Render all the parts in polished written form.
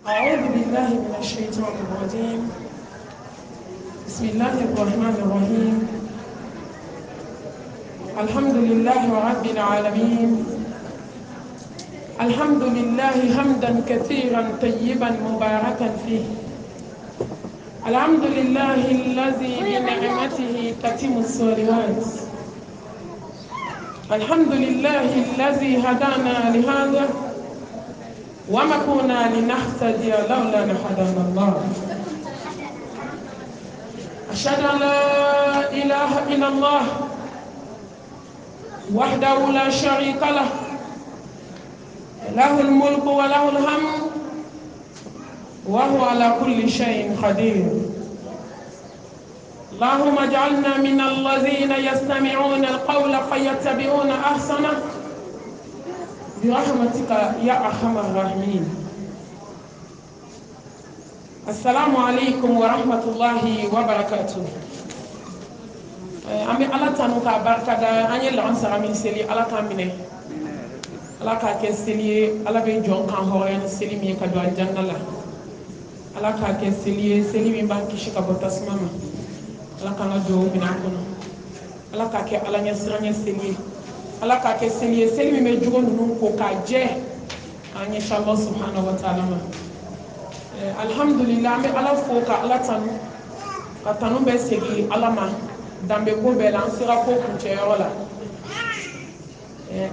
أعوذ بالله من الشيطان الرجيم. بسم الله الرحمن الرحيم. الحمد لله رب العالمين. الحمد لله حمدا كثيرا طيبا مباركا فيه. الحمد لله الذي بنعمته تتم الصالحات. الحمد لله الذي هدانا لهذا وما كنا لنهتدي لولا أن هدانا الله. أشهد أن لا إله إلا الله وحده لا شريك له، له الملك وله الحمد وهو على كل شيء قدير. اللهم اجعلنا من الذين يستمعون القول فيتبعون أحسنه برحمتك يا أرحم الراحمين. السلام عليكم ورحمة الله وبركاته. أمي الله تنوكا بركة أني لعنسر من سلي الله كامنة الله كاكسلي الله بيجون كان هورين سلي مي كدو الجنة لا الله كاكسلي سلي مي بانكي شكا بتسمما الله كان جو من أكون الله كاك الله يسرني سلي الله كاكسلي سلي مي جون نونكو كاجه أن شاء الله سبحانه وتعالى. Alhamdulillah, mais ala foka ala tanu be segi ala ma dambe ko be lan sira ko kunche yola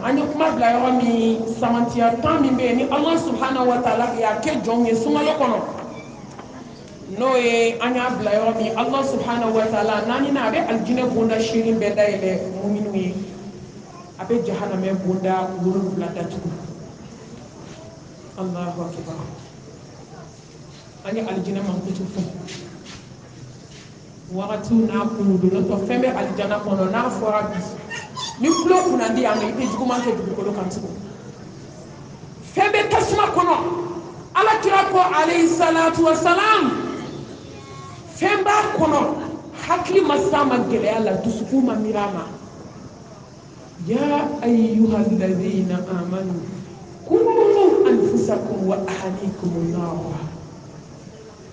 ani kuma bla yo mi samantia tan mi be ni Allah subhanahu wa ta'ala ya ke jonge sumalo kono no e anya bla yo mi Allah subhanahu wa ta'ala nani na be aljine bonda shirin be dayele mu'minu yi abe jahannama bonda wuru bla datu. Allahu akbar. Ani aljina man kutu fu wakati na kunu do to fembe aljana kono na fora bi ni kulo kuna ndi anga ipe juguma ke du ko kan tuko fembe tasma kono ala kira ko alayhi salatu wassalam femba kono hakli masama gele ala dusuku ma mirama ya ayyuhal ladhina amanu qu anfusakum wa ahlikum nar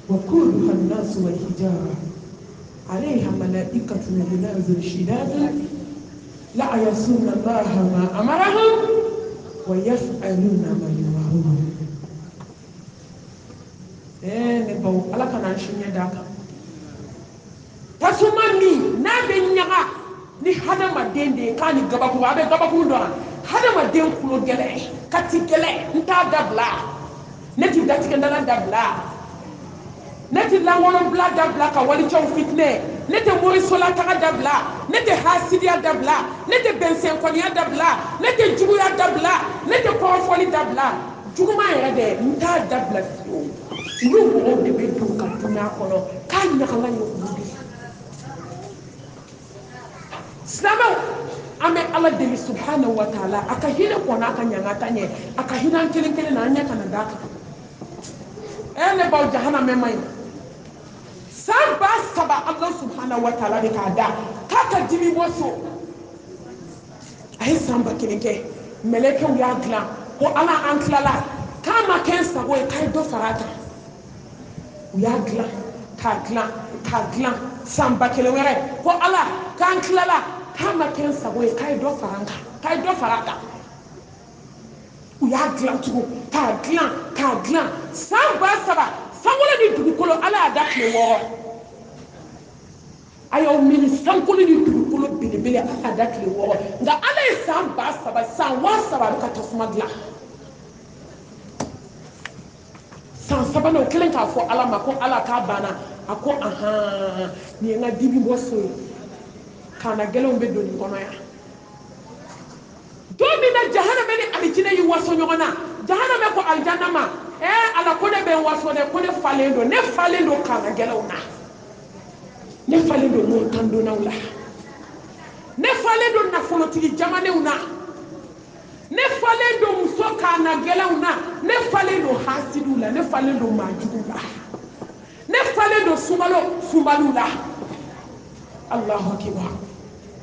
وقودها الناس والحجارة عليها ملائكة غلاظ شداد لا يعصون الله ما أمرهم ويفعلون ما يؤمرون. نبو الله كان عشان يداك تسمعني نبي نيجا ni hada ma dende kani gabaku abe gabaku ndo hada ma den kulo gele kati gele nta dabla neti dati kendala dabla neti langono bla dabla ka wali chaw fitne nete mori sola taga dabla nete hasidiya dabla nete bensen koniya dabla nete juguya dabla nete korofoli dabla juguma yere de nta dabla fiyo lu mo de be du ka tuna kono ka nyakala yo budi slama ame ala de subhanahu wa ta'ala akahina kona akanyanga tanye akahina kelen na anya kana daka ene ba jahannama mai saba Allah subhanahu wa ta'ala de kada kaka dimi boso ay samba kilinke meleke ya glan ko ala anklala kama kensa boy kay do farata ya glan ka glan samba kilewere ko ala kan klala kama kensa boy kay do farata ya glan tugo ka glan saba sangola ni dugukolo ala adakle wo ayo mini sankolo ni dugukolo bilibili ala adakle wo nga ala samba saba ka tasuma gla saba no kelen ka fo ala ma ko ala ka bana ako aha ni nga dibi boso kana gelo be doni kono ya do mi na jahannama ni alijina yi waso nyona jahannama ko aljanna ma ala ko ne be waso ne ko ne falendo kana gelo na ne falendo mo tando na wala ne falendo na folotigi jamane una ne falendo musoka na gelo na ne falendo hasidula ne falendo majugula ne falendo sumalula Allahu akbar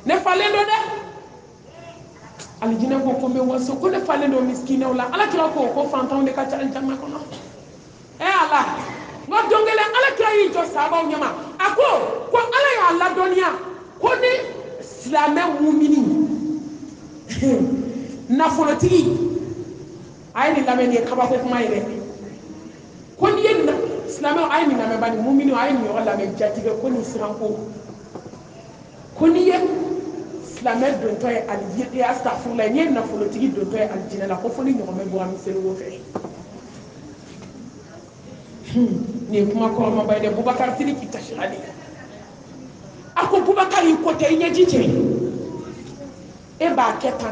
ne falendo de alijina ko be waso ko ne falendo miskina wala ala kila ko fantan de ka tan janna kono ala ngo dongele ala kira yi jo sahaba nyama ako ko ala ya ala donia ko ni islamé mu'mini na folotigi ay ni lamene kaba ko kuma yele ko ni yenna islamé ay ni na bani mu'mini ay ni wala me jatibe ko ni siranko ko ni ye islamé don to ay alji ya astaghfirullah ni na folotigi don to ay aljina la ko foni nyoma bo am selu wo fe ni kuma ko ma bayde Boubacar Sidiki tashhadi ako Boubacar yi ko tay nyajiche e ba keta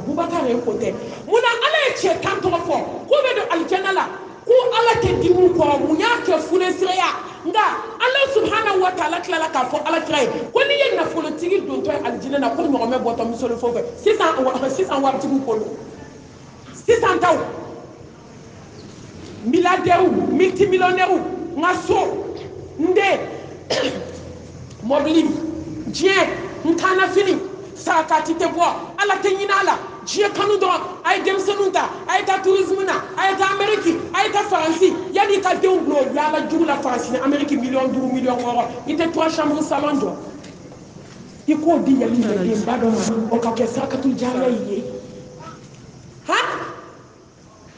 Boubacar yi ko te muna ala e che tanto fo ko be do aljanna la ko ala te dimu ko munya ke fune siraya nga Allah subhanahu wa ta'ala kala ka fo ala kray ko ni yen na folo tigi do to aljanna na ko ngome boto mi solo fo fe 600 wa tigu ko 600 taw milliardaire multimillionnaire ngaso nde mobili jien nkana fini sakati te bo ala te nyinala jien kanu do ay dem senunta ay ta tourisme na ay ta amerique ay ta france yani ka de nglo yala jugula france ni amerique million 2 million euro ite 3 chambres salon do iko di yali de mbado o ka ke sakatu jala yi ha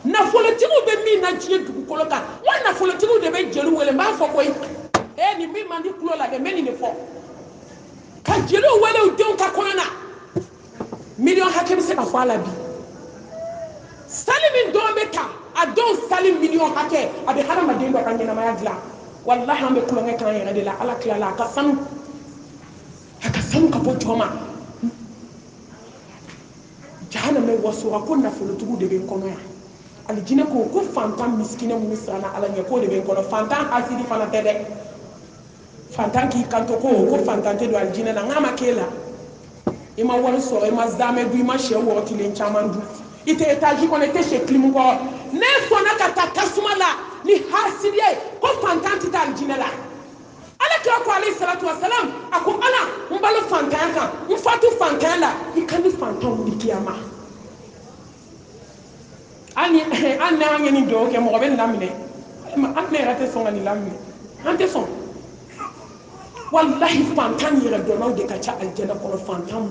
na foletigu be mi na jie dugu koloka wana foletigu de be jelu wele ma fo koy ni mi mandi kulo la de meni ne fo ka jelu wele o don ka kolona million hakem se ka fo ala bi salim do beta a don salim million hake abe harama de do kan na ma yagla wallahi ambe kulo ngai kan yere de la ala kila la ka sanu ka bo joma jahana me waso ko na foletigu de be kono ya aljine ko fantan miskine mu sana ala nya ko de ben kono fantan hasidi fana tede fantan ki kanto ko fantan te do aljine na ngama kela ima wal so ima zame du ima she wo tilen chamandu ite etaji ko ne te she klimu ko ne so na kata kasuma la ni hasidi ko fantan ti aljine la ala ka ko alayhi salatu wassalam ako ala mbalo fantan kan mfatu fantan la ikani fantan mu kiyama ani ngeni do ke mo ben lamine anne rate son ani lamine ante son wallahi fantan yira do law de ka cha aljanna ko fantan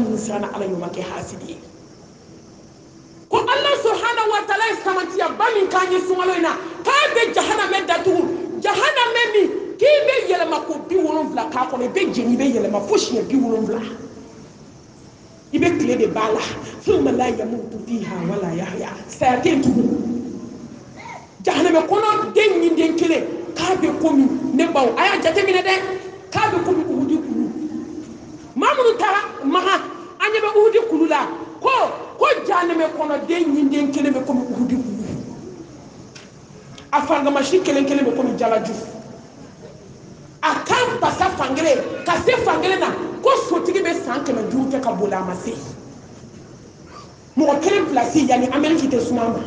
mu sana ala yoma ke hasidi ko Allah subhanahu wa ta'ala istamati ya bani kanyi sumaloina ka be jahannam datu jahannam mi ki be yele mako bi wolon vla ka ko be jeni be yele ma foshi bi wolon vla ibe clé de bala ثم لا يموت فيها ولا يحيى ساعتين جهنم كونو دين دين كلé kabe komi ne baw aya jate mine de kabe komi uhudi kulu mamunu tara maha anyebe uhudi kulu la ko jahannam kono den den kele be komi uhudi kulu afanga mashi kele be komi jalaju akam pasa fangere ka se fangere na ko sotigi be sanke na duute ka bola mase mo kele place yani amerique te sunama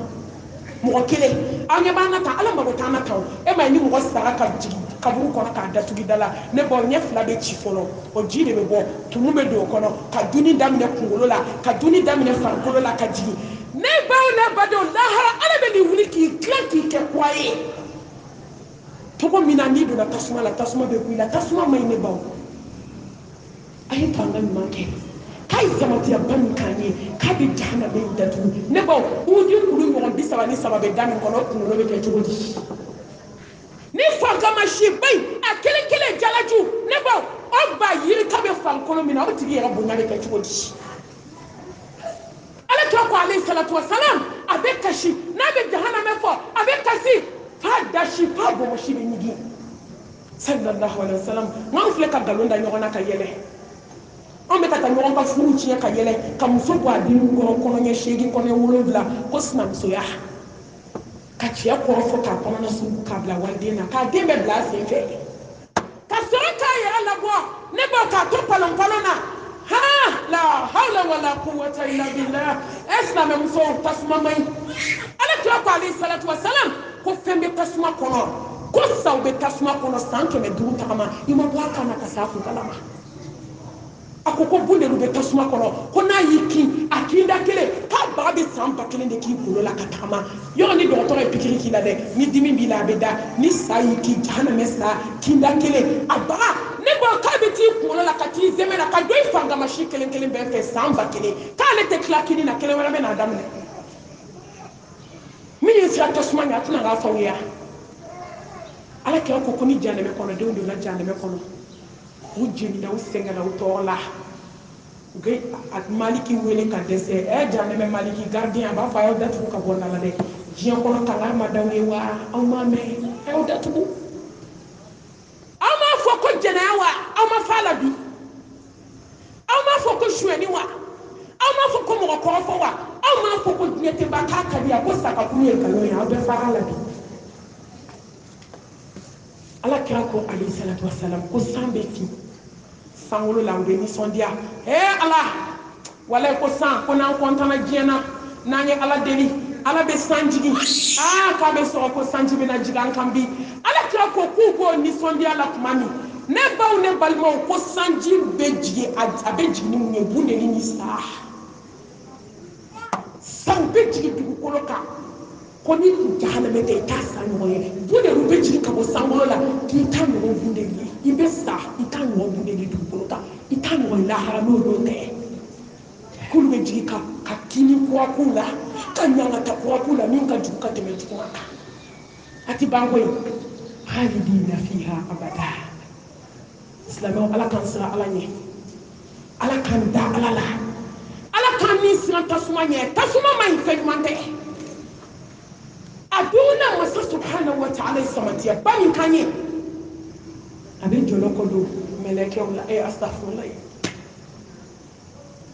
mo kele anya bana ta ala mago tana taw e ma ni mo sara ka jigi kaburu kono ka datugi dala ne bo nye fla be chi folo o jide be bo tumu be do kono ka duni damne kungolo la ka duni damne fankolo la ka jigi ne bawo na bado lahara ala be ni wuli ki klanki ke kwaye togo mina ni do na tasuma la tasuma be kuila tasuma mai ne bawo ayi tanga ni manke kai samati ya ban kanye kabi jahana be datu ne bawo udi kulu mo bisaba ni sababe dami kono kuno be ke jogodi ni fanga mashi bai akele jalaju ne bawo oba yiri kabe fankolo mina o tigi ya bunya be ke jogodi ala to ko alayhi salatu wassalam abe kashi na be jahana me fo abe kasi fada shi pabo mo shi be nyigi sallallahu alaihi wasallam mo fle ka galonda nyona ka yele on be kata nyona ka furu chi ka yele ka muso ko adinu ko kono nye shegi kono wolodla ko snam so ya ka chi ko fo ka kono na su ka bla waldena ka dembe bla se fe ka so ka ya ala bo ne bo ka to palon palona ha la hawla wala quwwata illa billah islam muso tasma mai ala to ko alayhi salatu wassalam ko fembe tasma kono ko sawbe tasma kono sanke me duru takama ima bo kana ka safu kalama akoko bunde rube tasma kono ko na yiki akinda kele ka ba be san ba kelen de k'i kunkolo la ka tagama yɔrɔ ni dɔgɔtɔrɔ ye pikiri k'i la dɛ ni dimi b'i la a bɛ da ni sa y'i k'i jahanamɛ sa k'i da kelen a baga ne ko k'a bɛ t'i kunkolo la ka t'i zɛmɛ na ka don i fangamasi kelen kelen bɛɛ fɛ san ba kelen k'ale tɛ tila kini na kelen wɛrɛ bɛ n'a daminɛ min ye sira tasuma ɲɛ a tɛna k'a fɔ aw ye ala kira ko ni jahanamɛ kɔnɔ denw donna jahanamɛ kɔnɔ u jenina u sɛgɛnna u tɔɔrɔ la u bɛ maliki wele ka dɛsɛ jahanamɛ maliki gardien a b'a fɔ a y'aw datugu ka bɔ da la dɛ diɲɛ kɔnɔ kangari ma d'aw ye wa aw m'a mɛn a y'aw datugu aw m'a fɔ ko jɛnɛya wa aw ma fa la bi aw m'a fɔ ko suyɛni wa aw m'a fɔ ko mɔgɔ kɔrɔfɔ wa aw m'a fɔ ko diɲɛ tɛ ban k'a ka di yan ko sagakuru ye nkalon ye aw bɛɛ fara la bi ala kira ko alayhi salatu wasalam ko san bɛ fin sankolo la u bɛ nisɔndiya ala walayi ko san ko n'an kɔntana diɲɛ na n'an ye ala deli ala bɛ san jigin k'a bɛ sɔrɔ ko sanji bɛna jigin an kan bi ala kira ko k'u b'o nisɔndiya la tuma min ne baw ne balimaw ko sanji bɛ jigin a bɛ jigin ni mun ye bundeli ni sa san bɛ jigin dugukolo kan ko ni jahanamɛ tɛ i t'a sa ɲɔgɔn ye bundeliw bɛ jigin ka bɔ sankolo la k'i ta ɲɔgɔn bundeli ye i bɛ sa i t'a ɲɔgɔn bundeli dugukolo kan i t'a ɲɔgɔn lahara n'o don tɛ k'olu bɛ jigin ka kini kura k'u la ka ɲangata kura k'u la min ka jugu ka tɛmɛ juguman kan a tɛ ban koyi khalidina fiha abada silamɛw ala k'an siran ala ɲɛ ala k'an da ala la ala k'an ni siran tasuma ɲɛ tasuma ma ɲi fɛn ɲuman tɛ a donna masa subhanahu wa ta'ala samatiya ba min kan ye a bɛ jɔlɔ kɔ don mɛlɛkɛw la astafurlah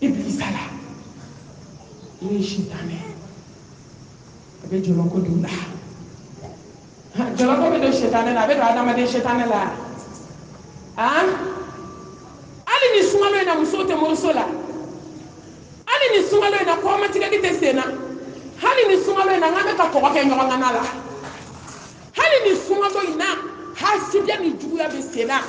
iblisa la n'o ye sitanɛ a bɛ jɔlɔ kɔ don la jɔlɔ kɔ bɛ don sitanɛ la a bɛ don adamaden sitanɛ la hali ni sunkalo in na muso tɛ moriso la hali ni sunkalo in na kɔmatigɛli tɛ sen na hali ni sunkalo in na n'an bɛ ka kɔgɔ kɛ ɲɔgɔn kan la hali ni sunkalo in na hasidiya ni juguya bɛ sen na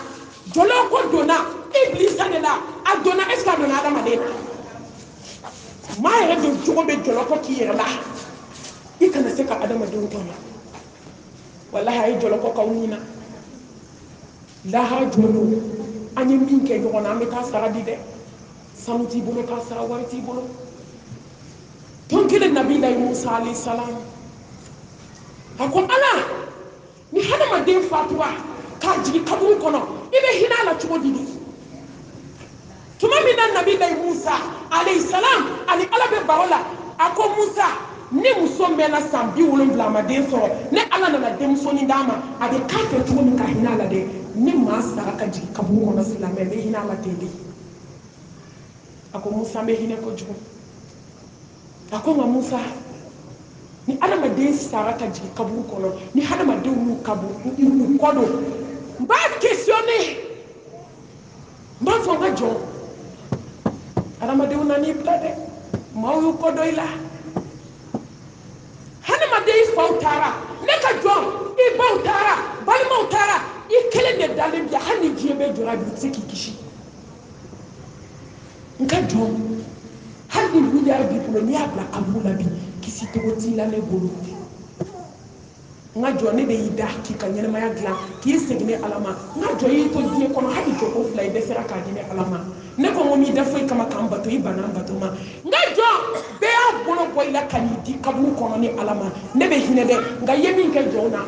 jɔlɔ ko donna iblisa de la a donna est ce que a donna adamaden na maa yɛrɛ don cogo bɛ jɔlɔ kɔ k'i yɛrɛ la i kana se ka adamadenw tɔɲɔ walahi a ye jɔlɔ kɔ k'aw ɲina lahara jumɛn don an ye min kɛ ɲɔgɔn na an bɛ taa sara di dɛ sanu t'i bolo k'a sara wari t'i bolo ton kelen nabilayi musa alayhi salam a ko ala ni hadamaden fatura k'a jigin kaburu kɔnɔ i bɛ hinɛ a la cogo di tuma min na nabilayi musa alayhi salam ani ala bɛ baro la a ko musa ni muso mɛnna san 70 a ma den sɔrɔ ne ala nana denmusonin d'a ma a bɛ k'a fɛ cogo min ka hinɛ a la dɛ ni maa sara ka jigin kaburu kɔnɔ silamɛ bɛ hinɛ a la ten de a ko musa bɛ hinɛ kojugu a ko nka musa ni adamaden sara ka jigin kaburu kɔnɔ ni adamadenw y'u kɔ don n b'a questionner n b'a fɔ n ka jɔn adamadenw nan'i bila dɛ maaw y'u kɔ dɔn i la hadamaden i faw taara ne ka jɔn i baw taara balimaw taara i kelen de dalen bi hali ni diɲɛ bɛɛ jɔra bi i tɛ se k'i kisi n ka jɔn hali ni miliyari b'i bolo n'i y'a bila kaburu la bi kisi cogo t'i la ne bolo n ka jɔn ne de y'i da k'i ka ɲɛnamaya dilan k'i segin ni ala ma n ka jɔn y'i to diɲɛ kɔnɔ hali jɔko 2 i dɛsɛra k'a di ni ala ma ne ko n ko m'i da foyi kama k'an bato i banna an bato ma n ka jɔn bɛɛ y'a bolo bɔ i la ka n'i di kaburu kɔnɔ ni ala ma ne bɛ hinɛ dɛ nka i ye min kɛ jɔnw na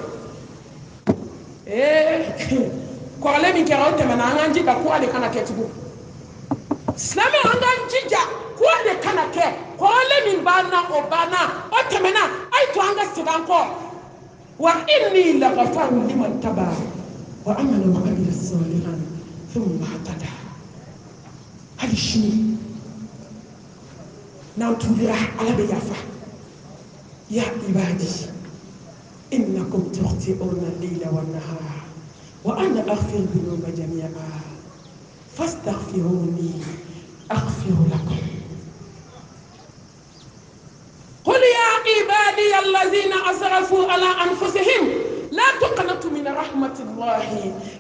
kɔrɔlen min kɛra o tɛmɛna an k'an jija kura de kana kɛ tugun silamɛw an k'an jija kura de kana kɛ kɔrɔlen min banna o banna o tɛmɛna a ye to an ka segin an kɔ wa inni lagafarun liman taba wa amana wa amila salihan thumma ihtada hali sini n'an tubira ala bɛ yafa ya ibadi innakum tukhti'una al-layla wan-nahara wa ana aghfiru dhunuba jami'a fastaghfiruni aghfir lakum قل يا عبادي الذين أسرفوا على أنفسهم لا تقنطوا من رحمة الله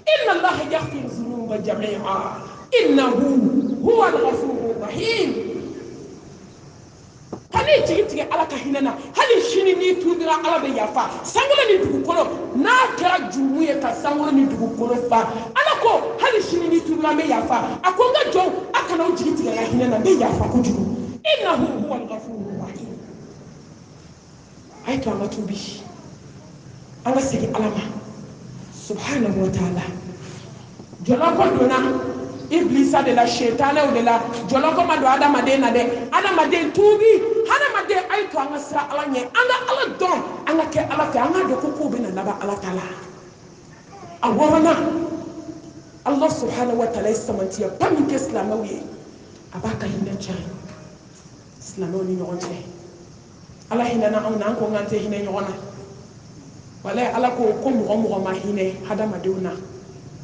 إن الله يغفر الذنوب جميعا إنه هو الغفور الرحيم kani jigi ala ka hinana hali shini ni tubira ala be yafa sangolo ni dugu kono na kɛra jumu ye ka sangolo ni dugu kono fa ala ko hali shini ni tubira me yafa akonga jɔn akana o jigi tigɛ la hinana be yafa ko jugu innahu huwal ghafurur rahim ay to anga tubi anga sigi alama subhanahu wa ta'ala jɔlɔ ko donna iblisa de la shetana de la jɔlɔ ko ma do adamaden na dɛ adamaden tubi adamaden ay to anga sira ala ɲɛ anga ala dɔn anga kɛ ala fɛ anga dɔn ko ko bɛ na laban ala ta la a wɔɔrɔnan Allah subhanahu wa ta'ala ye samantiya ba min kɛ silamɛw ye a b'a ka hinɛ cɛ silamɛw ni ɲɔgɔn cɛ ala hinɛna anw na an ko k'an tɛ hinɛ ɲɔgɔn na walayi ala ko mɔgɔ ma hinɛ hadamadenw na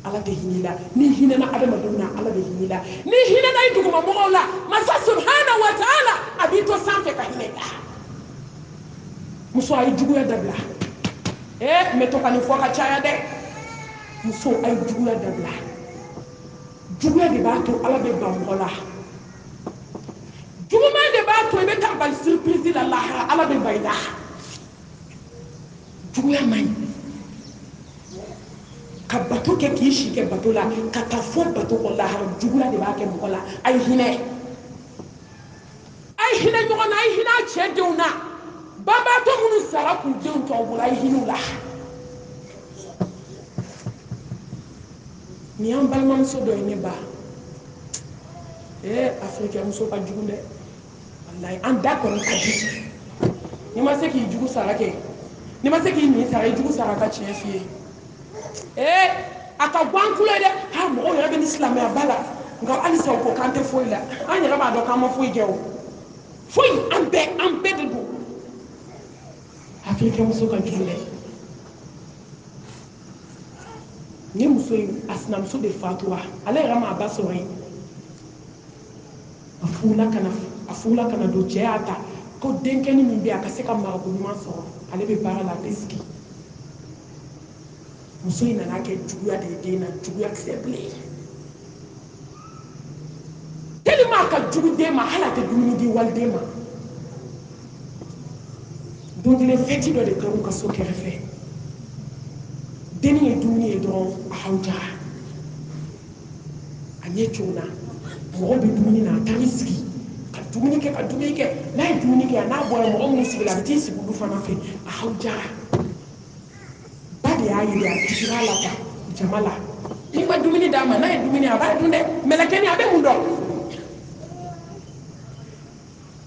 ala tɛ hinɛ la ni hinɛna adamadenw na ala bɛ hinɛ la ni hinɛna i duguma mɔgɔw la masa subhanahu wa ta'ala a b'i to sanfɛ ka hinɛ la muso a ye juguya dabila n bɛ to ka nin fɔ ka caya dɛ muso a ye juguya dabila juguya de b'a to ala bɛ ban mɔgɔ la juguman de b'a to i bɛ taa bali surprise la lahara ala bɛ ban i la juguya man ɲi ka bato kɛ k'i si kɛ bato la ka taa fɔ bato kɔ lahara juguya de b'a kɛ mɔgɔ la a ye hinɛ ɲɔgɔn na a ye hinɛ a cɛ denw na banbaatɔ minnu sara k'u denw tɔw bolo a ye hinɛ u la nin y'an balimamuso dɔ ye ne ba afirikɛn muso ka jugu dɛ walayi an da kɔni ka di n'i ma se k'i jugu sara kɛ n'i ma se k'i nin sara i jugu sara ka tiɲɛ f'i ye a ka bɔ an kulo ye dɛ mɔgɔw yɛrɛ bɛ ni silamɛya ba la nka halisa u ko k'an tɛ foyi la an yɛrɛ b'a dɔn k'an ma foyi kɛ o foyi an bɛɛ de don afirikɛn muso ka jugu dɛ ni muso in a sinamuso de fatura ale yɛrɛ ma a ba sɔrɔ yen a furula ka na don cɛ y'a ta ko denkɛni min bɛ yen a ka se ka marako ɲuman sɔrɔ ale bɛ baara la a bɛ sigi muso in nana kɛ juguya de ye den na juguya kisɛ bilen tellement a ka jugu den ma hali a tɛ dumuni di waliden ma don kelen fɛti dɔ de kɛra u ka so kɛrɛfɛ denni ye dumuni ye dɔrɔn a hawujara a ɲɛ cunna mɔgɔ bɛ dumuni na a taar'i sigi ka dumuni kɛ n'a ye dumuni kɛ n'a bɔra mɔgɔ minnu sigila a bɛ t'i sigi olu fana fɛ a hawujara ba de y'a yiri a digira a la ta jama la n'i ma dumuni d'a ma n'a ye dumuni a b'a dun dɛ mɛlɛkɛni a bɛ mun dɔn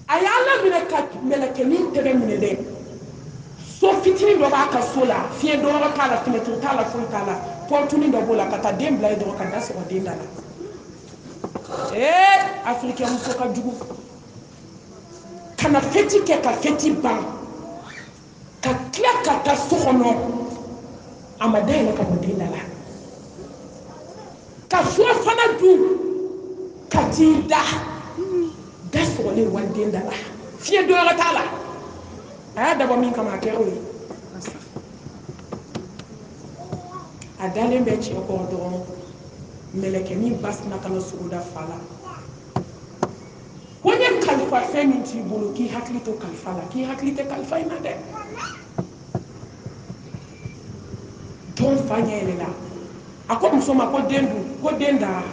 a y'a laminɛ ka mɛlɛkɛni tɛgɛ minɛ dɛ so fitinin dɔ b'a ka so la fiɲɛ dɔrɔn t'a la fenêtre t'a la foyi t'a la pɔtuni dɔ b'o la ka taa den bila yen dɔrɔn ka da sɔgɔ den da la afirikɛn muso ka jugu ka na fɛti kɛ ka fɛti ban ka tila ka taa so kɔnɔ a ma dayɛlɛ ka bɔ den da la ka so fana dun ka t'i da sɔgɔlen wali den da la fiɲɛ dɔrɔn t'a la a y'a dabɔ min kama a kɛra o ye a dalen bɛ cɛ kɔrɔ dɔrɔn mɛlɛkɛnin ba sina ka na sogo da fa la ko n ye kalifa fɛn min t'i bolo k'i hakili to kalifa la k'i hakili tɛ kalifa in na dɛ jɔn fa ɲɛ yɛlɛla a ko muso ma ko den dun ko den dara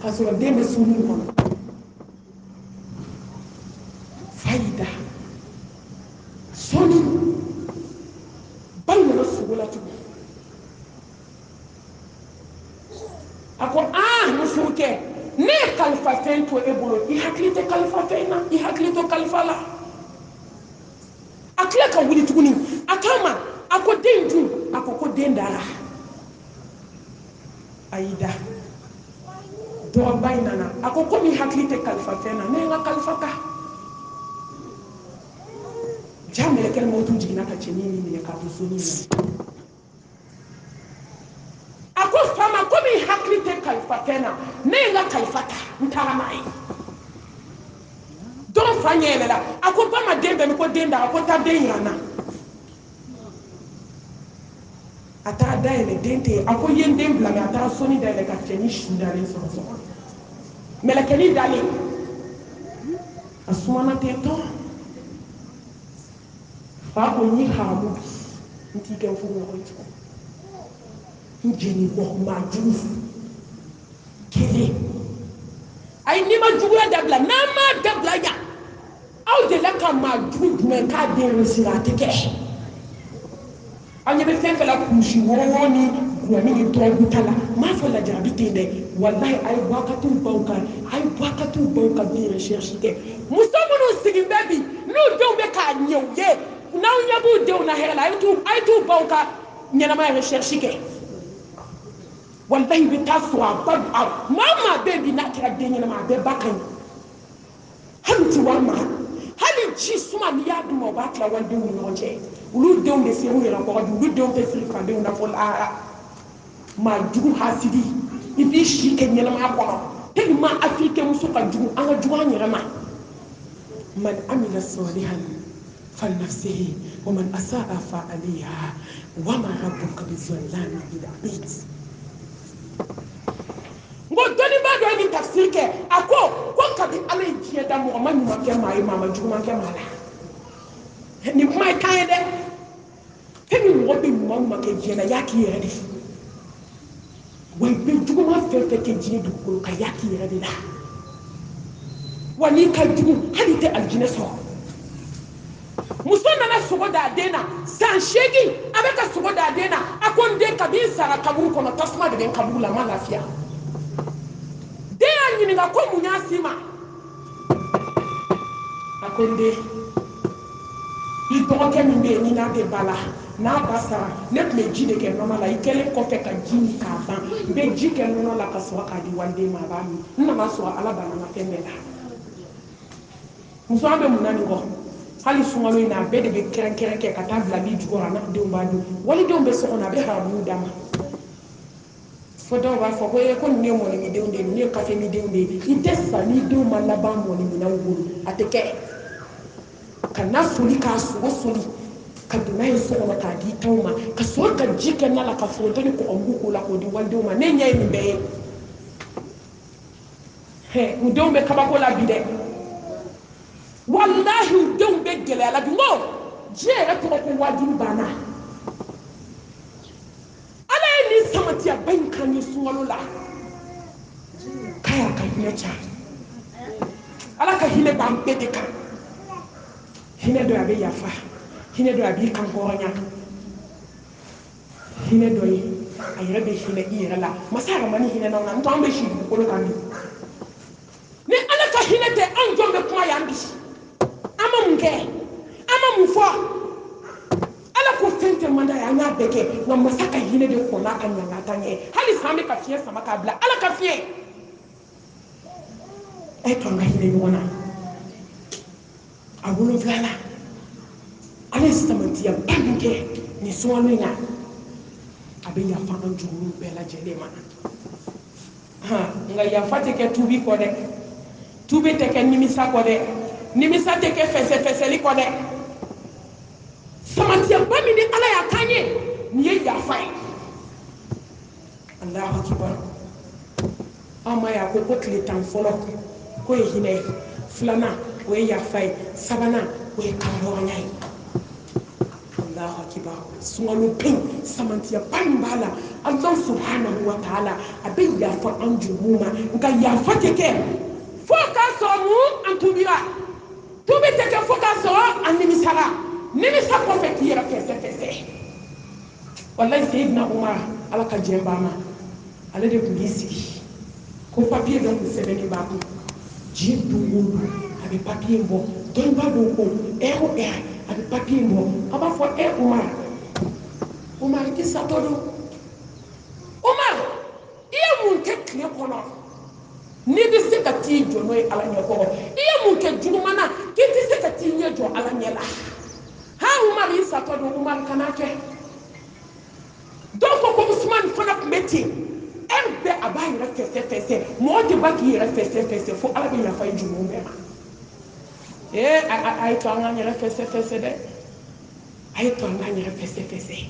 k'a sɔrɔ den bɛ sunu kɔnɔ fa y'i da sɔɔni ba nana sogo la tugun a ko muso kɛ ne ye kalifa fɛn to e bolo i hakili tɛ kalifa fɛn na i hakili to kalifa la a tila ka wuli tuguni a kama a ko den dun a ko den dara a y'i da dɔgɔba in nana a ko komi hakili tɛ kalifa fɛn na ne ye n ka kalifa ta jaa mɛlɛkɛni ma tun jiginna ka cɛnin min minɛ k'a don soni minɛ a ko faama komi hakili tɛ kalifa fɛn na ne ye n ka kalifa ta n taara n'a ye dɔn fa ɲɛ yɛlɛla a ko ba ma den bɛɛ min ko den da a ko taa den yira n na a taara da yɛlɛ den tɛ yen a ko i ye n den bila mɛ a taara soni da yɛlɛ ka cɛnin su dalen sɔrɔ sɔgɔ mɛlɛkɛnin dalen a sumana ten tɔ fa ko ni haramu nti kan fu ko ko njeni ko ma jugu kele ay ni ma jugu dabla na ma dabla ya aw de la ka ma jugu men ka de resira teke anya be fen fela kushi woni wani ni to butala ma fa la jabi tinde wallahi ay wakatu bauka bi recherche ke musamunu sigin baby no do be ka nyewye na nyabu de na hela ay tu bauka nyana ma recherche ke wallahi bi taswa bab mama baby na kira de nyana ma be bakan hanti wa ma hali ji suma ni ya dum ba tla wande wu no je ulu de on de se wu ya ko du de on te fil ka de na fol a ma jugu hasidi ibi shi ke nyana ma ko tellement africain muso ka jugu an ka jugu an yɛrɛ ma man amila salihan falnafsihi wa man asaa fa alayha wa ma rabbuka bizallamin lil abid ngo doni ba do ni tafsir ke ako ko kabi ala jiya da mo ma nyuma ke mai mama jugu man ke mala ni mai kan de temi mo bi mo ma ke jiya na yaki yɛrɛ de way be jugu ma fe ke jiya du ko ka yaki yɛrɛ de la wani ka jugu hali te aljina so muso nana sogo da dena san shegi abeka sogo da dena akon de kabin sara kaburu kono tasma de ben kaburu la malafia de anyini nga ko munya sima akon de i to ke min be ni na de bala na basara ne me ji de ke normal la ikele ko fe ka ji ka ban be ji ke no la ka so ka di wande ma ba mi na ma so ala bana na tembe la muso abe munani ko hali sungalo ina be de be keren ke ka ta bla bi jugora na de mbadu wali de be so na be haramu dama fodo ba fo ko e ko ne mo ni de onde ni ka fe mi de onde itessa ni de ma la ba mo ni na wuru ateke kana suli ka suli ka dunai so na ka di tauma ka so ka jike na la ka fo to ni ko ombu ko la ko di walde ma ne nyai ni be he mu de be kaba ko la bi de wallahi don be gele ala bi mo je ra to ko wajibi bana ala ni samati ban kan ni suwalo la kaya ka hine cha ala ka hine ban be de kan hine do abe yafa hine do abi kan goronya hine do yi ayira be hine ira la masara mani hine na on to be shi ko lo kan ni ala ka hine te an jombe kuma ya mbi ama munke ama mufo ala ko fente manda ya nya beke na masaka hine de ko na kan nya tanye hali sami ka fie sama ka bla ala ka fie e to nga hine ni wona abulo flala ala stamantia banke ni swalo nya abe ya fa an juru be la jele mana ha nga ya fate ke tubi ko de tubi te ke nimisa ko de nimisa te ke fese li ko de samatia bami ni ala ya kanye ni ye ya fai Allahu akbar ama ya ko kle tan folo ko e hine flana ko e ya fai sabana ko e kambo nyai Allahu akbar suwalu pin samatia bami bala Allah subhanahu wa ta'ala abin ya fa an jumuma nga ya fate ke foka so mu antubira tubi teke foka so animisara nimisa ko fe kira fese wallahi sayyidina umar ala ka jemba ma ala de kulisi ko papier don se beni ba ko jibu wulu abi papier bo don ba do ko abi papier bo aba fo umar ki satodo umar iya mun ke kle kono ni bi se ka ti jono e ala nye ko iya mun ke jumana ki ti se ka ti nye jo ala nye la ha umar isa to do umar kanake donc ko usman fana kumeti erbe abayi ra fese mo de baki ra fese fo ala bi ya fa jumo mema ay to nga nye ra fese de ay to nga nye ra fese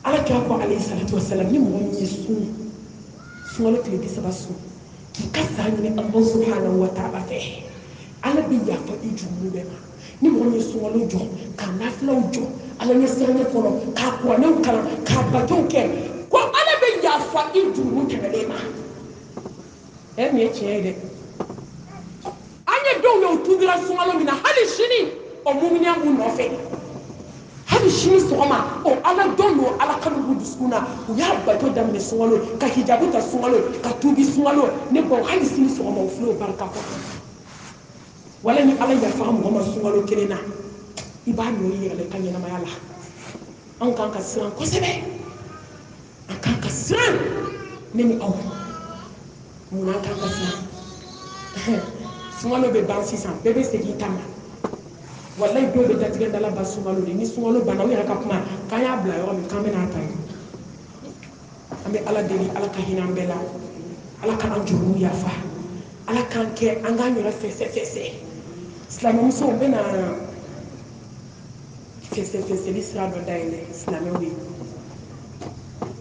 ala ka ko alayhi salatu wassalam ni mo nyi suwala tile bisaba su ki kasa ni Allah subhanahu wa ta'ala fe ala bi ya fa jumu be ma ni mo ni suŋalo jɔ ka nafilaw jɔ ala ɲɛ siraɲɛ kɔnɔ k'a kuranɛw kalan k'a batow kɛ ko ala bɛ yafa i jurumu tɛmɛlen ma nin ye tiɲɛ ye dɛ an ye dɔw ye u tubira suŋalo min na hali sini o muminiya b'u nɔfɛ hali sini sɔgɔma o ala dɔn don ala kanu b'u dusukun na u y'a bato daminɛ suŋalo ka hijabu ta suŋalo ka tuubi suŋalo ne baw hali sini sɔgɔma u filɛ o barika kɔnɔ wala ni ala yafa mɔgɔ ma suŋalo kelen na i b'a nɔ i yɛrɛ ka ɲɛnamaya la an kan ka siran kosɛbɛ an kan ka siran ne ni aw mun an kan ka siran suŋalo bɛ ban sisan bɛɛ bɛ segin i ta ma wallahi dɔw bɛ datigɛ dala ba suŋalo de ni suŋalo banna u yɛrɛ ka kuma k'an y'a bila yɔrɔ min k'an bɛna ta yen an bɛ ala deli ala ka hinɛ an bɛɛ la ala ka an jurumu yafa ala k'an kɛ an k'an yɛrɛ fɛsɛ silamɛmusow bɛ na fɛsɛfɛsɛli sira dɔ dayɛlɛ silamɛw ye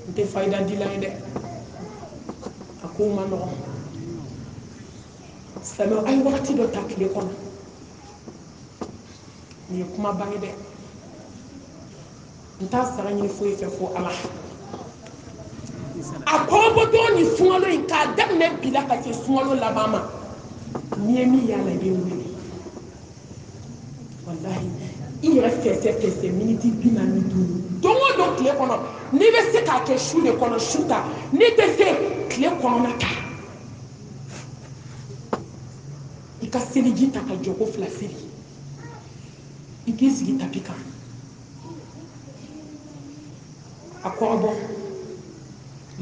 n tɛ fayida dila ye dɛ a kow ma nɔgɔn silamɛw a ye wagati dɔ ta tile kɔnɔ nin ye kuma bange dɛ n t'a sara ɲini foyi fɛ fo ala a kɔrɔbɔdon ni suŋalo in k'a daminɛ bi la ka se suŋalo laban ma n'i ye min y'a la i bɛ wele wallahi i yɛrɛ fɛsɛ miniti 45 don o don tile kɔnɔ n'i bɛ se k'a kɛ su de kɔnɔ su ta n'i tɛ se tile kɔnɔna ta i ka seliji ta ka jɔ ko 2 seli i k'i sigi tapi kan a kɔrɔbɔ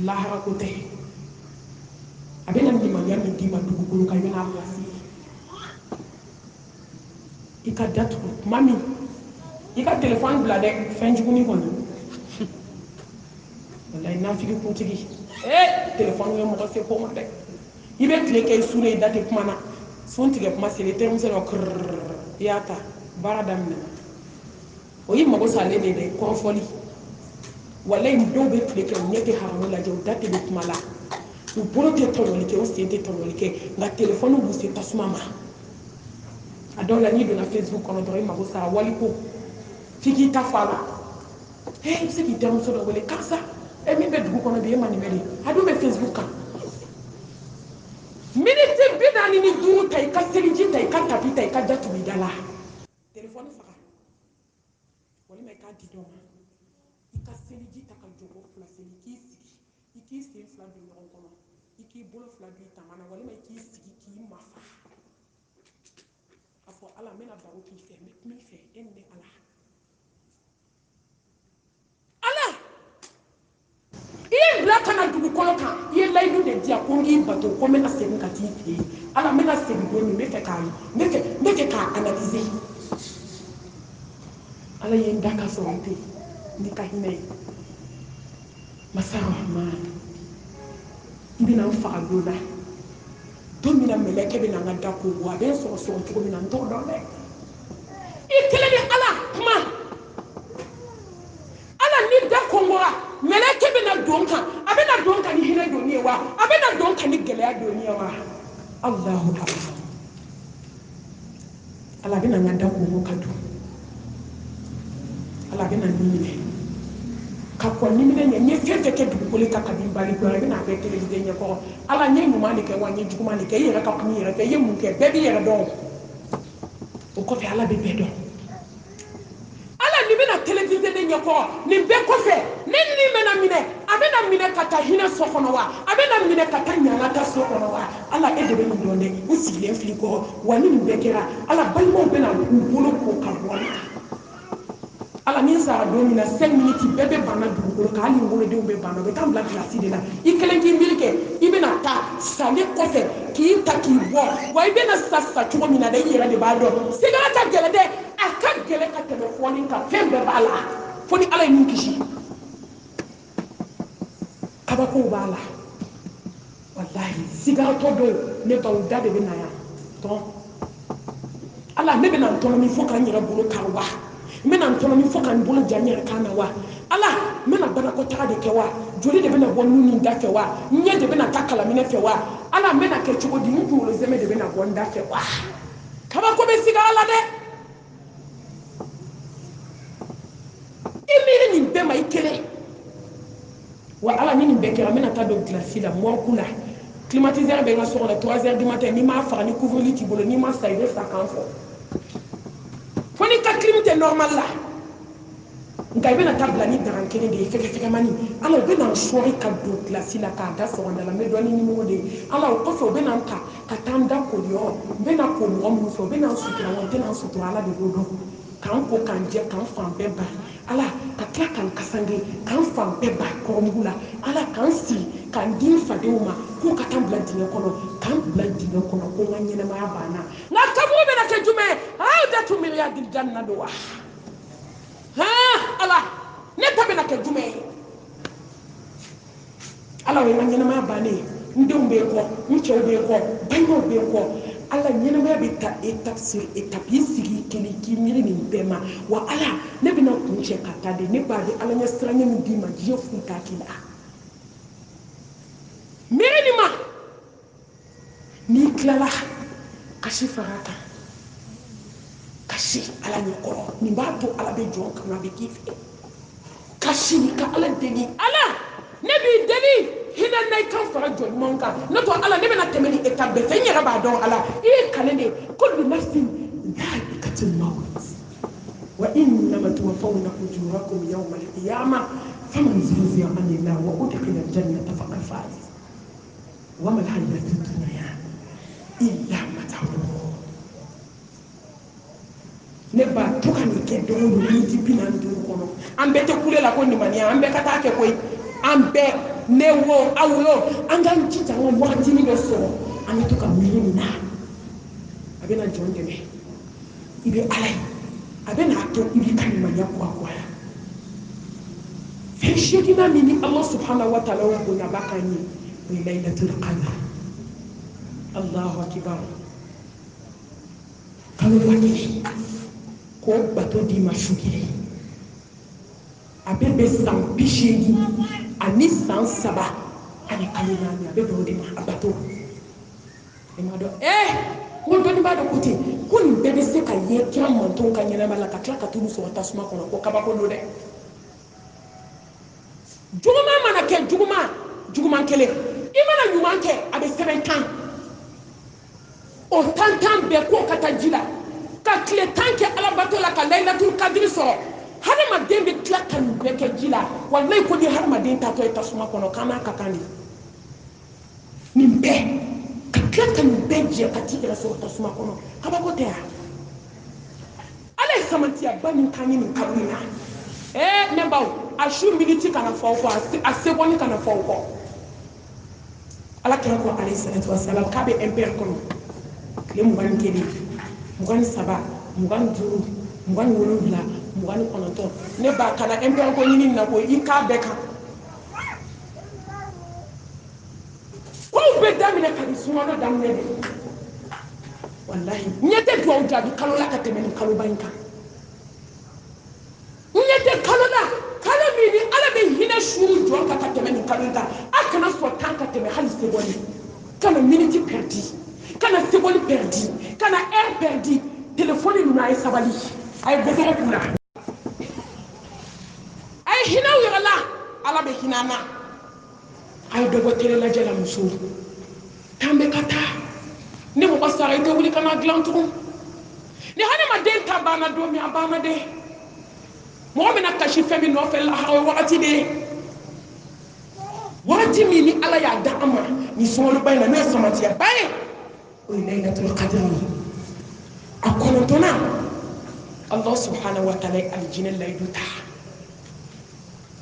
lahara ko tɛ a bɛna limaniya min d'i ma dugukolo kan i bɛna a pilasi i ka datugu tuma min i ka telefɔni bila dɛ fɛn juguni kɔni wallahi nafigi kuntigi telefɔni ye mɔgɔ se ko ma dɛ i bɛ tile kɛ i su de i da tɛ kuma na sun tigɛ kuma seli terimuso dɔ kırrrr i y'a ta baara daminɛ o y'i mago sa ale de dɛ kɔrɔfɔli wallahi dɔw bɛ tile kɛ u ɲɛ tɛ haramu lajɛ u da tɛ bɛ kuma la u bolo tɛ tɔɲɔli kɛ u sen tɛ tɔɲɔli kɛ nka telefɔni b'u se tasuma ma a dɔw la n'i donna Facebook kɔnɔ dɔrɔn i mago sara waliko f'i k'i ta fɔ a la i bɛ se k'i terimuso dɔ wele karisa min bɛ dugu kɔnɔ bi e ma nin bɛ de a dun bɛ Facebook kan miniti 45 ta i ka seliji ta i ka tapi ta i ka datugu i da la telefɔni faga walima i k'a di dɔ ma i ka seliji ta ka jɔ ko 2 seli i k'i sigi i k'i sen 2 don ɲɔgɔn kɔnɔ i k'i bolo 2 don i tama na walima i k'i sigi k'i mafa a fɔ ala n bɛna baro k'i fɛ n bɛ kuma i fɛ e ni ne ala i ye bila ka na dugukolo kan i ye layidu de di yan ko n k'i bato ko n bɛna segin ka t'i fɛ yen ala n bɛna segin don min n bɛ fɛ k'a analyser ala ye n da ka sɔrɔ n tɛ n'i ka hinɛ ye masa rahman i bɛna n faga don na don min na mɛlɛkɛ bɛna n ka da ko bɔ a bɛ n sɔrɔ cogo min na n t'o dɔn dɛ i kelen ni ala kuma ala ni da kɔngɔra mɛlɛkɛ bɛna don kan a bɛna don kan ni hinɛ doni ye wa a bɛna don kan ni gɛlɛya doni ye wa Allahu akbar ala bɛna n ka da kɔngɔ ka don ala bɛna n minɛ ka kɔn ni minɛ ɲɛ n ye fɛn fɛn kɛ dugukolo kan ka bin bali kɔrɔ i bɛna a bɛɛ télévisé ɲɛkɔrɔ ala n ye ɲuman de kɛ wa n ye juguman de kɛ i yɛrɛ ka kun i yɛrɛ fɛ i ye mun kɛ bɛɛ b'i yɛrɛ dɔn o kɔfɛ ala bɛ bɛɛ dɔn ala ni bɛna télévisé ne ɲɛkɔrɔ nin bɛɛ kɔfɛ ne ni bɛna minɛ a bɛna minɛ ka taa hinɛ so kɔnɔ wa a bɛna minɛ ka taa ɲaga ta so kɔnɔ wa ala e de bɛ nin dɔn dɛ n sigilen filɛ i kɔrɔ wa ni nin bɛɛ kɛra ala balimaw bɛna u bolo ko ka bɔ a la ala ni sara don min na 5 minutes bɛɛ bɛ banna dugukolo kan hali wolodenw bɛ banna u bɛ taa bila kilasi de la i kelen k'i miiri kɛ i bɛna taa salen kɔfɛ k'i ta k'i bɔ wa i bɛna sa cogo min na dɛ i yɛrɛ de b'a dɔn sigara ka gɛlɛn dɛ a ka gɛlɛn ka tɛmɛ fɔli kan fɛn bɛɛ b'a la fo ni ala ye min kisi kabakow b'a la wallahi sigaratɔ dɔw ne baw da de bɛ na yan tɔn ala ne bɛna n tɔnɔ min fo ka n yɛrɛ bolo kari wa n bɛna n tɔnɔ min fo ka n bolo ja n yɛrɛ kan na wa ala n bɛna banakɔtaga de kɛ wa joli de bɛna bɔ nun ni da fɛ wa ɲɛ de bɛna taa kalaminɛ fɛ wa ala n bɛna kɛ cogo di n kunkolo zɛmɛ de bɛna bɔ n da fɛ wa kabako bɛ siga ala dɛ i kelen wa ala ni nin bɛɛ kɛra n bɛna taa don glace la mɔriku la climatiseur bɛ n ka so kɔnɔ 3 heures du matin n'i m'a faga ni couvre-lit t'i bolo n'i ma sa i bɛ sa kan fɔ fo ni ka clim tɛ normal la nka i bɛna taa bila ni daran kelen de ye fɛgɛfɛgɛmani ala u bɛna n sɔri ka don glace la k'a da sɔgɔnda la n bɛ dɔn ni nimoro de ye ala o kɔfɛ u bɛna n ta ka taa n da koli yɔrɔ n bɛna ko mɔgɔ minnu fɛ u bɛna n sutura wa n tɛna n sutura ala de b'o dɔn k'an ko k'an jɛ k'an fan bɛɛ bari ala ka tila k'an kasange k'an fan bɛɛ bari kɔrɔmugu la ala k'an sigi k'an di n fadenw ma k'u ka taa bila dingɛ kɔnɔ k'an bila dingɛ kɔnɔ ko n ka ɲɛnɛmaya banna nka kaburu bɛna kɛ jumɛn aw datu miliyadi janna don wa ala ne ta bɛna kɛ jumɛn ye ala o ye n ka ɲɛnɛmaya bannen n denw bɛ n kɔ n cɛw bɛ n kɔ balimaw bɛ n kɔ ala ɲɛnɛmaya bɛ ta étape sur étape i sigi kelen k'i miiri nin bɛɛ ma wa ala ne bɛna kun cɛ ka taa de ne b'a di ala ɲɛ siranɲɛ min d'i ma diɲɛ foyi t'a k'i la miiri nin ma n'i tilala kasi fara kan kasi ala ɲɛ kɔrɔ nin b'a to ala bɛ jɔn kama a bɛ k'i fɛ kasi ka ala deli ala ne b'i deli hinɛ na i kan fara jɔn ɲuman kan ne to ala ne bɛna tɛmɛ ni étape bɛɛ fɛ n yɛrɛ b'a dɔn ala i ye kale de kullu nafsin dha'iqatul maut wa innama tuwaffawna ujurakum yawma al-qiyamah faman zuhziha 'anil nar wa udkhila al-jannata faqad faz wa ma al-hayatu ad-dunya illa mata'ul ne ba to ka nin kɛ don o don miniti 45 kɔnɔ an bɛɛ tɛ kule la ko nimaniya an bɛɛ ka taa kɛ koyi an bɛɛ ne wo aw wo an k'an jija an ka wagatinin dɔ sɔrɔ an bɛ to ka miiri nin na a bɛna jɔn dɛmɛ i bɛ ala ye a bɛna a to i b'i ka nimaniya kurakuraya fɛn seegina min ni ala subhanahu wa ta'ala y'o bonya ba kan ye o ye laylatul qadr allahu akbar kalo ba kelen ko bato di ma su kelen a bɛ bɛn san 80 ani san 3 ani kalo 4 a bɛ bɛn o de ma a bato e ma dɔn ko dɔnni b'a dɔn ko ten ko nin bɛɛ bɛ se ka ye kira mantonw ka ɲɛnama la ka tila ka t'olu sɔrɔ tasuma kɔnɔ ko kabako don dɛ juguman mana kɛ juguman kelen i mana ɲuman kɛ a bɛ sɛbɛn 10 o 10 bɛɛ k'o ka taa ji la ka tile 10 kɛ alabato la ka laylatul kadiri sɔrɔ hadamaden bɛ tila ka nin bɛɛ kɛ ji la walayi ko ni hadamaden tatɔ ye tasuma kɔnɔ k'an n'a ka kan de nin bɛɛ ka tila ka nin bɛɛ jɛ ka t'i yɛrɛ sɔrɔ tasuma kɔnɔ kabako tɛ yan ala ye samantiyaba min kan ye nin kalo in na ne baw a su miniti kana fɔ aw kɔ a seconde kana fɔ aw kɔ ala kira ko alayhi salatu wasalam k'a bɛ impère kɔnɔ tile 21 23 25 27 29 ne ba kana impère ko ɲini na ko i k'a bɛɛ kan kow bɛ daminɛ ka di sunkalo daminɛ de wallahi ɲɛ tɛ duwawu jaabi kalo la ka tɛmɛ nin kaloba in kan ɲɛ tɛ kalo la kalo min ni ala bɛ hinɛ suuru jɔ ka tɛmɛ nin kalo in kan a kana sɔn 10 ka tɛmɛ hali seconde kana minute perdi kana seconde perdi kana heure perdi téléphone ninnu a ye sabali a ye gɔdɔgɔ k'u la a ye hinɛ u yɛrɛ la ala bɛ hinɛ an na a ye dɔ bɔ télé lajɛ la musow k'an bɛ ka taa ne mɔgɔ sara i tɛ wuli ka na dilan tugun ni hadamaden ta banna don min a banna dɛ mɔgɔ bɛna kasi fɛn min nɔfɛ lahara o ye wagati de ye wagati min ni ala y'a da an ma nin sunkaloba in na n'o ye samantiyaba ye o ye laylatul qadr ye a 9nan Allah subhanahu wa ta'ala ye alijinɛ layidu ta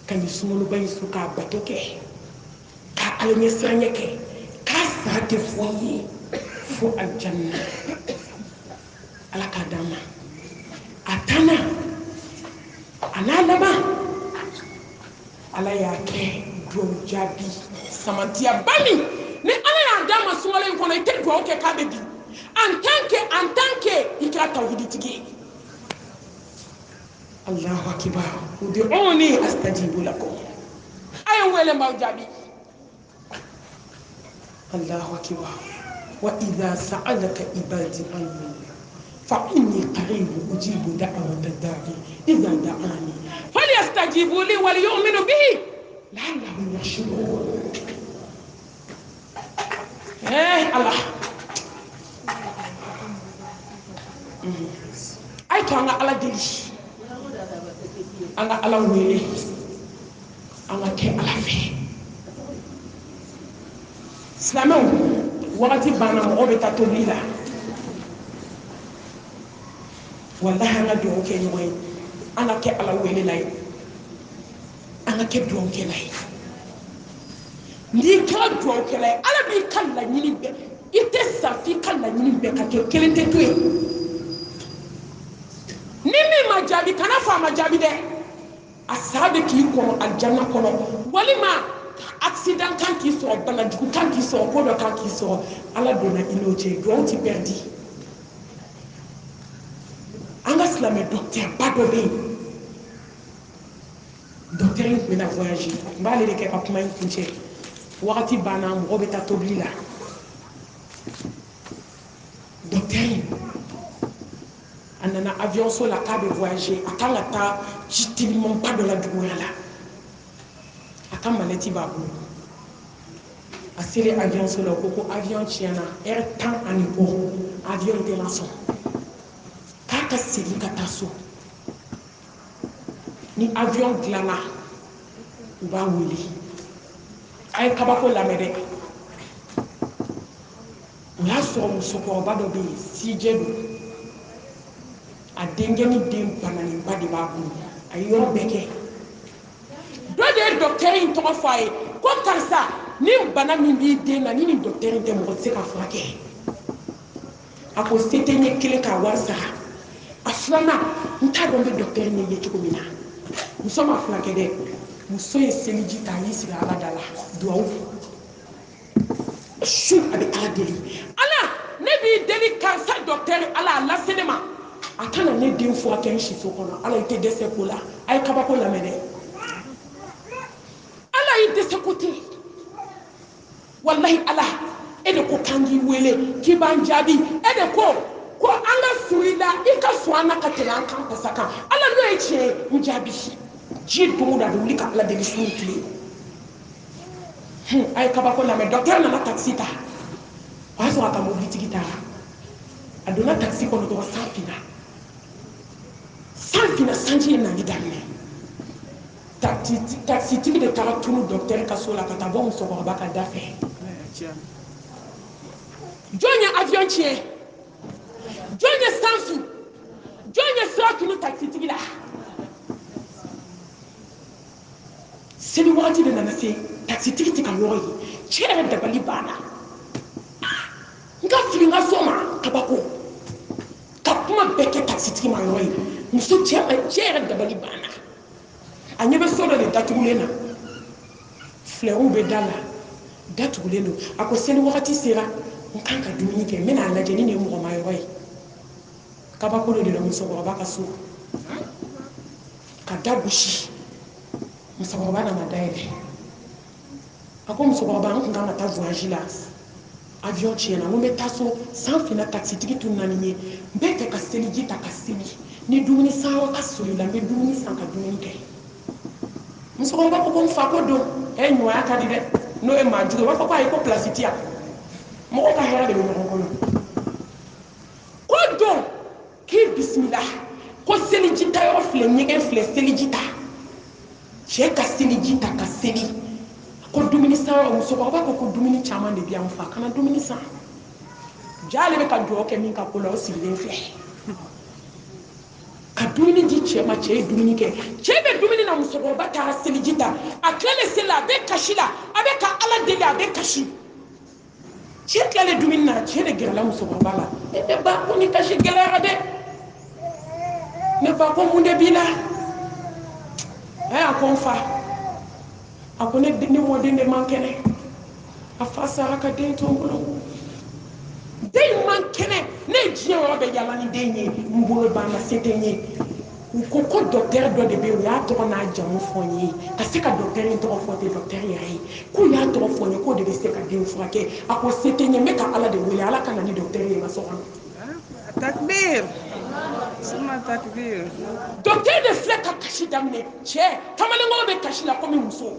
ka nin sunkaloba in su k'a bato kɛ k'a ala ɲɛ siranya kɛ k'a sara tɛ fɔ ye fo alijanna ala k'a d'an ma a tanna a n'a laban ala y'a kɛ duwawu jaabi samantiyaba min ni ala y'a d'a ma sunkalo in kɔnɔ i tɛ duwawu kɛ k'a bɛ di en tant que i kɛra tawhiditigi ye allahu akbar ud'uni astajibu lakum a ye n wele n b'aw jaabi allahu akbar wa idha sa'alaka ibadi anni fa inni qarib ujibu da'wata da'i idha da'ani فليستجيبوا لي وليؤمنوا به لعلهم يرشدون. Allah ay to anga ala deli anga ala wele anga ke ala fe Islamo wakati bana mo be tatoli la wallahi anga do ke nyoy anga ke ala wele lay anga ke do ke lay ni ka do ke lay ala bi kala nyini be ite safi kala nyini be ka ke kelente tué nimi majabi kana fa majabi de asabe ki ko aljanna kono walima accident kan ki so bala du kan ki so ko do kan ki so ala dona inoje do ti perdi anga slamé docteur bado be docteur yi na voyage mbale de ke pa kuma kunche wakati bana mo be ta tobli la docteur anana avion sur la table voyager akanga ta jitilimon pas de la douala akamba leti babu asile avion sur le koko avion tiana air temps anipo avion de la son kaka sili kataso ni avion glana ba wili ay kabako la mede la so musoko bado be si jedu a dengeni dem panani badi babu ayo beke do de docteur in to fay ko karsa ni bana min bi denga ni docteur de mo se ka frake ako setenye kile ka warsa afrana nta do be docteur ni ye ko mina muso ma frake de muso ye seliji ta yi sira ala dala duawu shu abi ala deli ala ne bi deli karsa docteur ala la cinema akana ne den fo akan shi so kono ala ite dese ko la ay kaba ko la mede ala ite dese ko ti wallahi ala ede ko kangi wele ki ban jabi ede ko anga suila ika swana ka telan kan pasaka ala no eche njabi ji do da do lika ala de sunti ay kaba ko la mede docteur na taxi ta waso ata mobility gitara adona taxi ko no to sapina fina sanji na ngidamne taxi tiki de taratunu docteur kasola kata bon so ko baka dafe jonya avion tie jonya sansu jonya sokinu taxi tiki la seni wati de na se taxi tiki tika loyi chere de bali bana nga filinga soma kabako kapuma beke taxi tiki ma loyi muso chere de bali bana anyebe sodo de datulena fleur be dala datuleno ako seni wakati sera nkanka dumini ke mena la jeni ne mo mayoy kabako de la muso ko baka su kadabushi muso ko bana madaire ako muso ko bana ngama ta voyage la avion tiena mo metaso sans fina taxi tiki tunani ni mbete ka seli jita ka seli ni dumuni sawa ka solila be dumuni sanka dumuni ke muso ko ko fa ko do e nyo aka di de no e maju wa ko ay ko placitia mo ko ka hera de mo ko do ki bismillah ko seli jita yo fle nyege fle seli jita che ka seli jita ka seli ko dumuni sawa muso ko ko dumuni chama de bi am fa kana dumuni sa jale be ka do ke min ka ko lo sile fle ka dumuni di chema che dumuni ke chebe dumuni na musogo bata seli jita akele sela be kashila abe ka ala deli abe kashi che kele dumuni na che de gerala musogo bala e be ba ko ni kashi gelera de me ba ko munde bila akonfa akone ni mo de ne mankene afasa aka de to ngolo dey mankene ne jia wa be yala ni denye mbolo bana setenye ko docteur do de be ya to na jamu fonyi ka se ka docteur ni to fote docteur yayi ko ya to fonyi ko de be se ka de frake ako setenye me ka ala de wele ala kana ni docteur yi ma so takbir docteur de filɛ ka kasi daminɛ cɛ kamalenkɔrɔ bɛ kasi la komi muso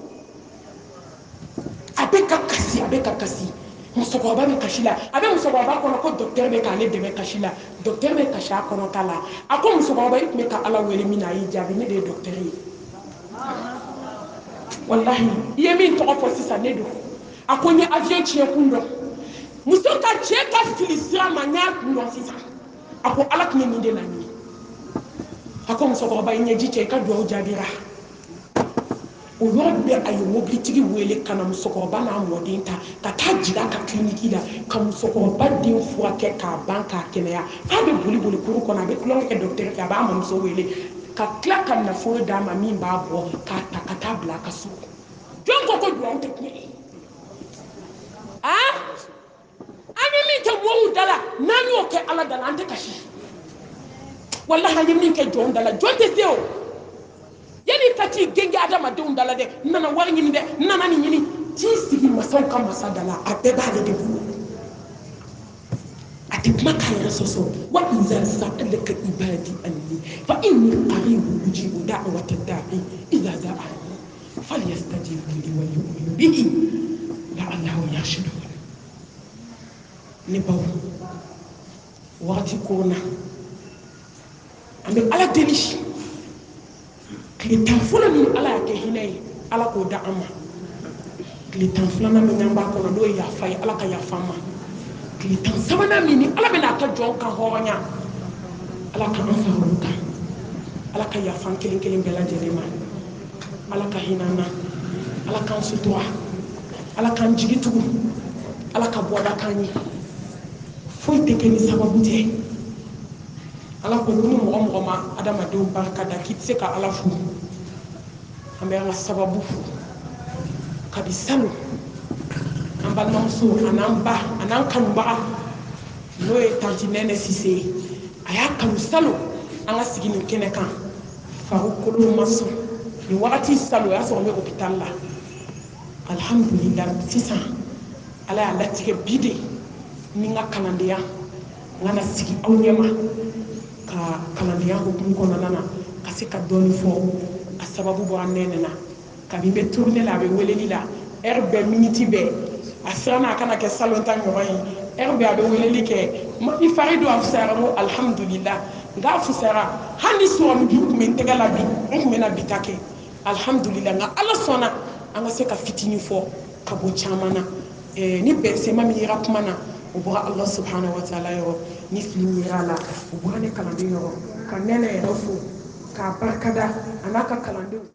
a bɛ ka kasi musokɔrɔba bɛ kasi la a bɛ musokɔrɔba kɔnɔ ko docteur bɛ k'ale dɛmɛ kasi la docteur bɛ kasi a kɔnɔ ta la a ko musokɔrɔba i tun bɛ ka ala wele min na a y'i jaabi ne de ye docteur ye walahi i ye min tɔgɔ fɔ sisan ne don a ko n ye avion tiɲɛ kun dɔn muso ka cɛ ka fili sira ma n y'a kun dɔn sisan a ko ala tun ye nin de laɲini a ko musokɔrɔba i ɲɛji cɛ i ka dugawu jaabira o yɔrɔ bɛɛ a ye mobilitigi wele ka na musokɔrɔba n'a mɔden ta ka taa jigin a ka kiliniki la ka musokɔrɔba den furakɛ k'a ban k'a kɛnɛya f'a bɛ boli boli kuru kɔnɔ a bɛ tulonkɛ kɛ docteur fɛ a b'a mamuso wele ka tila ka nafolo d'a ma min b'a bɔ k'a ta ka taa bila a ka so jɔn ko ko dugawu tɛ tiɲɛ ye an ye min kɛ mɔgɔw da la n'an y'o kɛ ala da la an tɛ kasi walahi an ye min kɛ jɔnw da la jɔn tɛ se o yanni ka t'i genge adamadenw da la dɛ n nana wari ɲini dɛ n nana nin ɲini t'i sigi masaw ka masa da la a bɛɛ b'ale de bolo a tɛ kuma k'a yɛrɛ sɔsɔ wa iza sa'alaka ibadi anni fa inni qaribun ujibu da'wata da'i iza da'ani falyastajibu li wa yu'minu bihi la'allahum yarshudun ne baw waati korona an bɛ ala deli tile 10 fɔlɔ min ala y'a kɛ hinɛ ye ala k'o da an ma tile 10 filanan min n'an b'a kɔnɔ n'o ye yafa ye ala ka yafa an ma tile 10 sabanan min ni ala bɛna a ka jɔn kan hɔrɔnya ala ka an fara olu kan ala ka yafa an kelen kelen bɛɛ lajɛlen ma ala ka hinɛ an na ala k'an sutura ala k'an jigi tugu ala ka bɔda k'an ye foyi tɛ kɛ ni sababu tɛ ala ko ni mɔgɔ mɔgɔ ma adamadenw barika da k'i tɛ se ka ala fo an bɛ an ka sababu fo kabi salo an balimamuso a n'an ba a n'an kanubaga n'o ye tanti nɛnɛ sise ye a y'a kanu salo an ka sigi nin kɛnɛ kan farikolo ma sɔn nin wagati salo o y'a sɔrɔ n bɛ hôpital la alhamdulillah sisan ala y'a latigɛ bi de ni n ka kalandenya n kana sigi aw ɲɛma ka kalandenya hukumu kɔnɔna na ka se ka dɔɔni fɔ a sababu bɔra nɛnɛ na kabi n bɛ tourner la a bɛ weleli la heure bɛɛ minute bɛɛ a siranna a kana kɛ salon ta ɲɔgɔn ye heure bɛɛ a bɛ weleli kɛ i fari don a fisayara n ko alhamdulillah nka a fisayara hali ni sɔrɔmu juru tun bɛ n tɛgɛ la bi n tun bɛ na bi ta kɛ alhamdulillah nka ala sɔnna an ka se ka fitinin fɔ ka bɔ caman na ni bɛnsema min yera kuma na o bɔra ala subhanahu wa ta'ala yɔrɔ ni fili min yera a la o bɔra ne kalanden yɔrɔ ka nɛnɛ yɛrɛ fo k'a barikada a n'a ka kalandenw